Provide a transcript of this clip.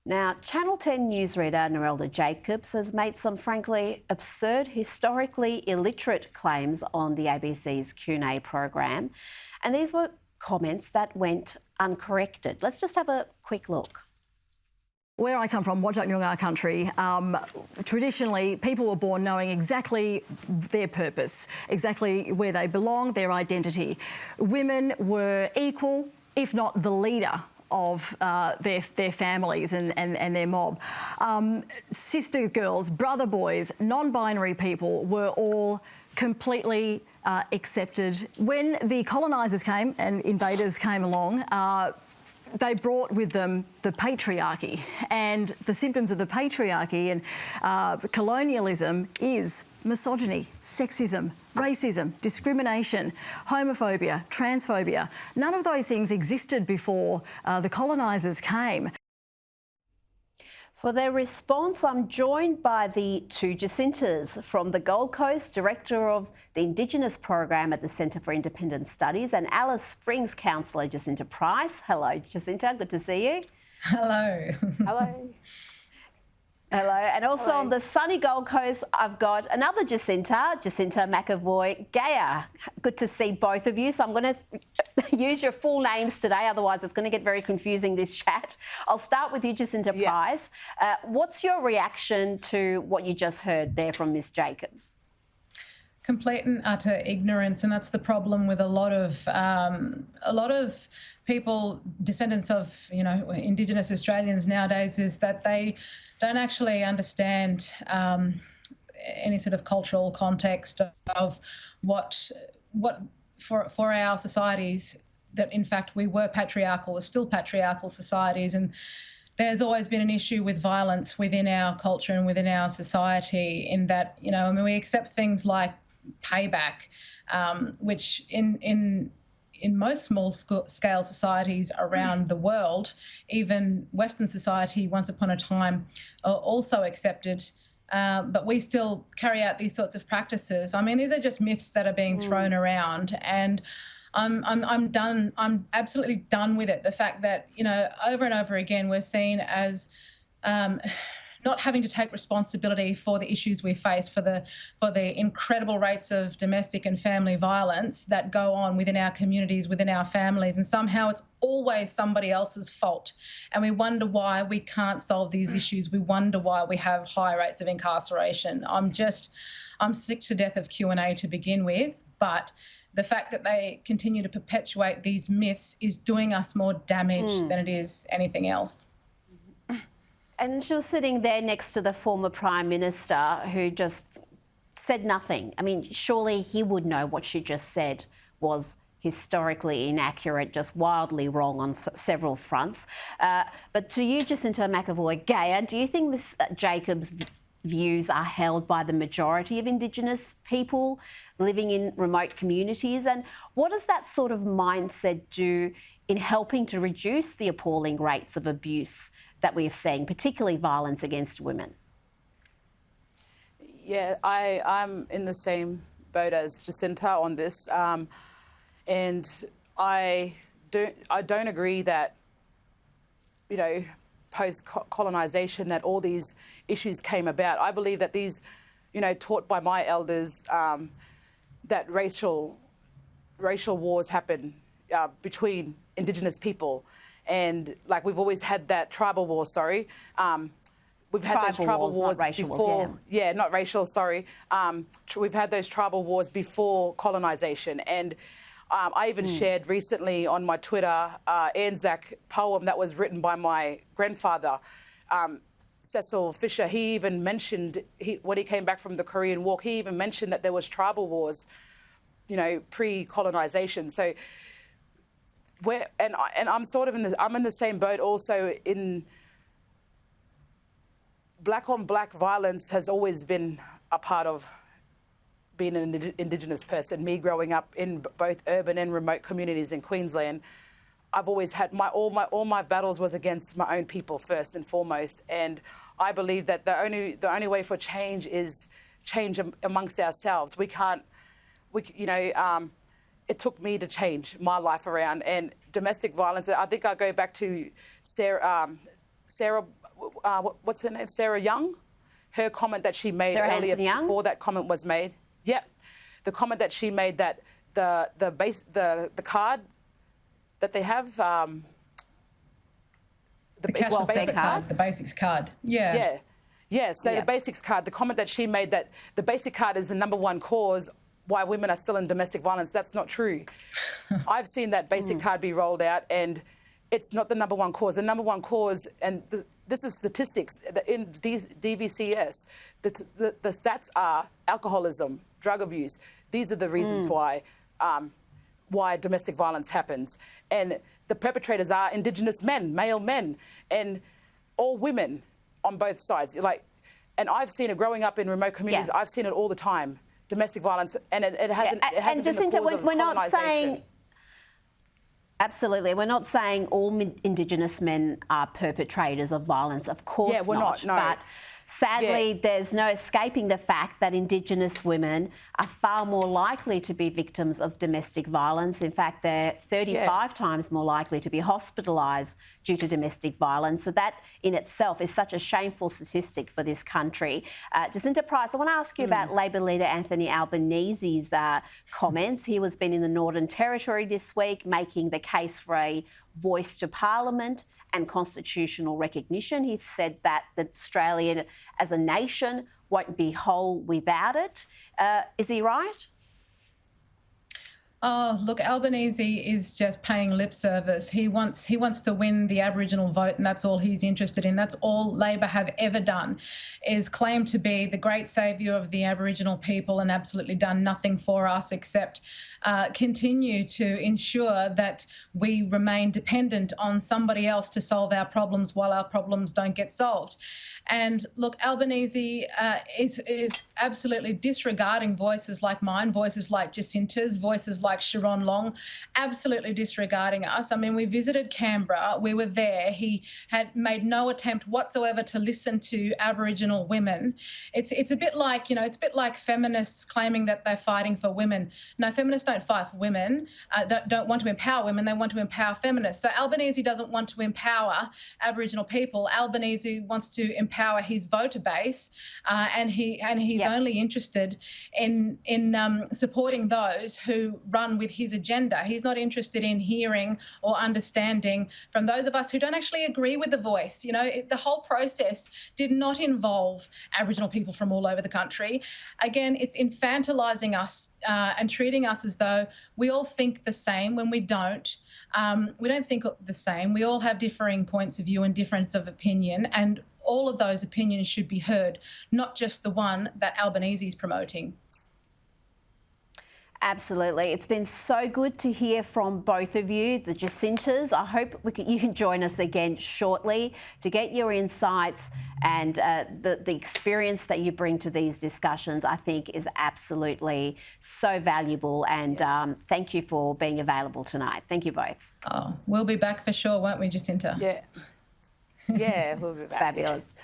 Now, Channel 10 newsreader Narelda Jacobs has made some frankly absurd, historically illiterate claims on the ABC's Q&A program, and these were comments that went uncorrected. Let's just have a quick look. Where I come from, Whadjuk Noongar country, traditionally people were born knowing exactly their purpose, exactly where they belong, their identity. Women were equal, if not the leader of their families and their mob. Sister girls, brother boys, non-binary people were all completely accepted. When the colonisers came and invaders came along, they brought with them the patriarchy, and the symptoms of the patriarchy and colonialism is misogyny, sexism, racism, discrimination, homophobia, transphobia. None of those things existed before the colonisers came. For their response, I'm joined by the two Jacintas from the Gold Coast, Director of the Indigenous Program at the Centre for Independent Studies, and Alice Springs Councillor Jacinta Price. Hello, Jacinta, good to see you. Hello. Hello. Hello, and also on the sunny Gold Coast, I've got another Jacinta McAvoy-Gayer. Good to see both of you. So I'm going to use your full names today, otherwise it's going to get very confusing, this chat. I'll start with you, Jacinta Price. What's your reaction to what you just heard there from Ms Jacobs? Complete and utter ignorance, and that's the problem with a lot of people, descendants of Indigenous Australians nowadays, is that they don't actually understand any sort of cultural context of what for our societies, that in fact we were patriarchal, are still patriarchal societies, and there's always been an issue with violence within our culture and within our society, in that we accept things like payback, which in most small-scale societies around the world, even Western society once upon a time also accepted, but we still carry out these sorts of practices. I mean, these are just myths that are being thrown around, and I'm done. I'm absolutely done with it. The fact that over and over again we're seen as not having to take responsibility for the issues we face, for the incredible rates of domestic and family violence that go on within our communities, within our families, and somehow it's always somebody else's fault. And we wonder why we can't solve these issues. We wonder why we have high rates of incarceration. I'm sick to death of Q&A to begin with, but the fact that they continue to perpetuate these myths is doing us more damage than it is anything else. And she was sitting there next to the former Prime Minister, who just said nothing. I mean, surely he would know what she just said was historically inaccurate, just wildly wrong on several fronts. But to you, Jacinta McAvoy-Gayer, do you think Ms Jacobs' views are held by the majority of Indigenous people living in remote communities? And what does that sort of mindset do in helping to reduce the appalling rates of abuse that we are seeing, particularly violence against women? Yeah, I'm in the same boat as Jacinta on this, and I don't agree that post-colonisation that all these issues came about. I believe that these, taught by my elders, that racial wars happen between Indigenous people. And like we've always had that tribal war, we've had those tribal wars before. Not racial, sorry. We've had those tribal wars before colonisation. And I even shared recently on my Twitter Anzac poem that was written by my grandfather, Cecil Fisher. He even mentioned, when he came back from the Korean War, he even mentioned that there was tribal wars, pre-colonisation. So I'm sort of I'm in the same boat also. In black on black violence has always been a part of being an Indigenous person. Me growing up in both urban and remote communities in Queensland, I've always had all my battles was against my own people first and foremost. And I believe that the only way for change is change amongst ourselves. It took me to change my life around. And domestic violence, I think I go back to Sarah what's her name, Sarah Young, her comment that she made Sarah earlier Hanson-Young? before that comment was made. Yep, the comment that she made that the card that they have, the basic card, the basics card. Yeah. So the basics card, the comment that she made that the basic card is the #1 cause why women are still in domestic violence, that's not true. I've seen that basic card be rolled out, and it's not the #1 cause. The #1 cause, and this is statistics in DVCS, the stats are alcoholism, drug abuse. These are the reasons why domestic violence happens. And the perpetrators are Indigenous men, male men, and all women on both sides. And I've seen it growing up in remote communities. I've seen it all the time. Domestic violence, and it hasn't. It hasn't been Jacinta, the cause of we're not colonisation. saying. Absolutely, we're not saying all Indigenous men are perpetrators of violence. Of course, we're not. No. But sadly, there's no escaping the fact that Indigenous women are far more likely to be victims of domestic violence. In fact, they're 35 times more likely to be hospitalised due to domestic violence. So that in itself is such a shameful statistic for this country. Jacinta Price, I want to ask you about Labor leader Anthony Albanese's comments. He was been in the Northern Territory this week making the case for a voice to Parliament and constitutional recognition. He said that Australia as a nation won't be whole without it. Is he right? Oh, look, Albanese is just paying lip service. He wants to win the Aboriginal vote, and that's all he's interested in. That's all Labor have ever done, is claim to be the great saviour of the Aboriginal people and absolutely done nothing for us except continue to ensure that we remain dependent on somebody else to solve our problems while our problems don't get solved. And look, Albanese is absolutely disregarding voices like mine, voices like Jacinta's, voices like Sharon Long, absolutely disregarding us. I mean, we visited Canberra, we were there. He had made no attempt whatsoever to listen to Aboriginal women. It's a bit like, it's a bit like feminists claiming that they're fighting for women. No, feminists don't fight for women, don't want to empower women, they want to empower feminists. So Albanese doesn't want to empower Aboriginal people. Albanese wants to empower his voter base, and he's only interested in supporting those who run with his agenda. He's not interested in hearing or understanding from those of us who don't actually agree with the voice. The whole process did not involve Aboriginal people from all over the country. Again, it's infantilising us and treating us as though we all think the same when we don't. We don't think the same. We all have differing points of view and difference of opinion, and all of those opinions should be heard, not just the one that Albanese is promoting. Absolutely. It's been so good to hear from both of you, the Jacintas. I hope you can join us again shortly to get your insights, and the experience that you bring to these discussions, I think, is absolutely so valuable. And thank you for being available tonight. Thank you both. Oh, we'll be back for sure, won't we, Jacinta? Yeah, we'll be back. Fabulous. Yeah.